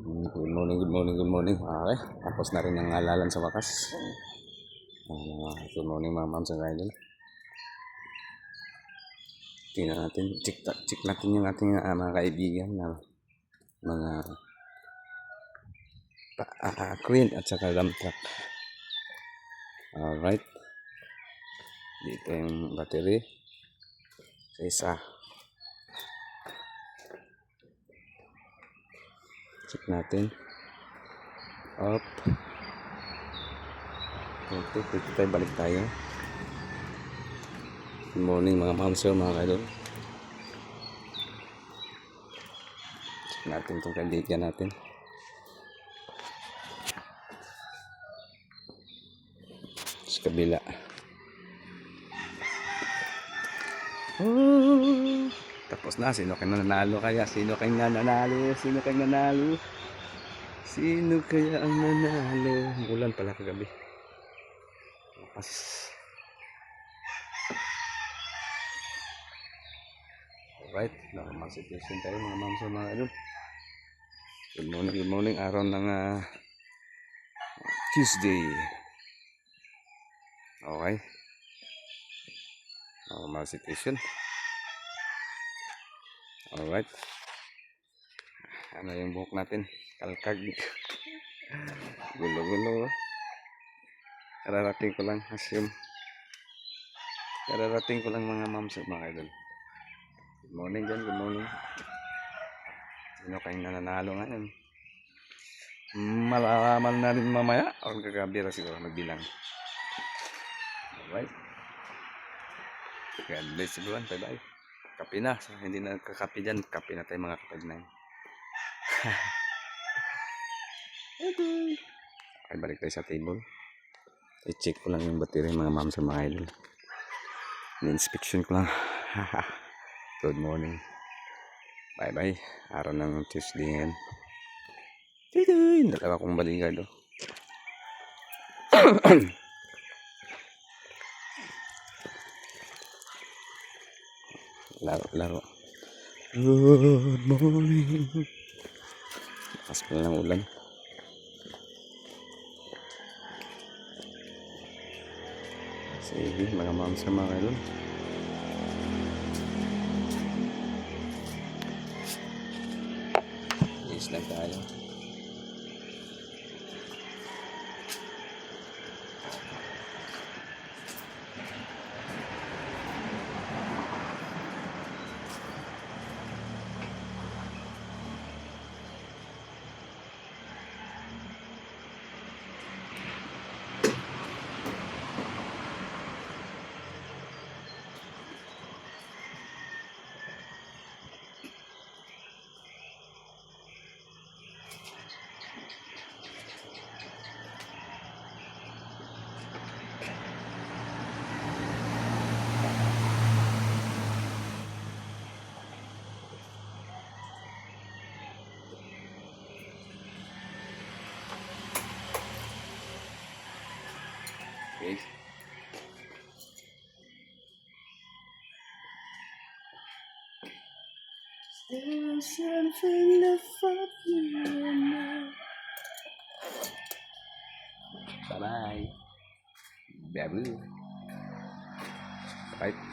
Good morning, good morning, good morning. Okay, tapos na rin ang halalan sa wakas. Good morning mga ma'am sa idol. Tingnan natin, check natin yung ating mga kaibigan na mga queen at saka dump truck. Alright. Dito yung battery. Sa isa. Check natin. Up. Okay, dito tayo, balik tayo. Good morning mga ma'am sir, mga kaidol. Check natin itong kaibigan natin. Sa kabila. Tapos na, sino kayang nanalo kaya? Sino kayang nanalo? Sino kayang nanalo? Sino kaya ang nanalo? Ulan pala kagabi. Lakas. Alright, normal situation tayo mga ma'am sa mga idol. Good morning, araw ng Tuesday. Okay. Normal situation. Alright. Ano yung buhok natin? Kalkag. Gulo-gulo. Kararating ko lang. Assume. Kararating ko lang mga ma'am sa mga idol. Good morning dyan. Good morning. Sino kayong nananalo ngayon? Malalaman na rin mamaya. O gagabira siguro magbilang. Alright. God bless everyone. Bye bye. Kape na. So, hindi na kakape dyan. Kape na tayo mga kapag-9. Okay. Okay, balik tayo sa table. I-check ko lang yung battery mga ma'am sa mga idol. Ni-inspection ko lang. Good morning. Bye bye. Araw ng Tuesday ngayon. Dalawa kong bodyguard oh. Laro. Good morning. Lakas pala ng ulan. Sige, mga ma'am sa mga idol. Yes lang tayo. Okay. There's something to fuck you now. Bye bye. Babu. Bye.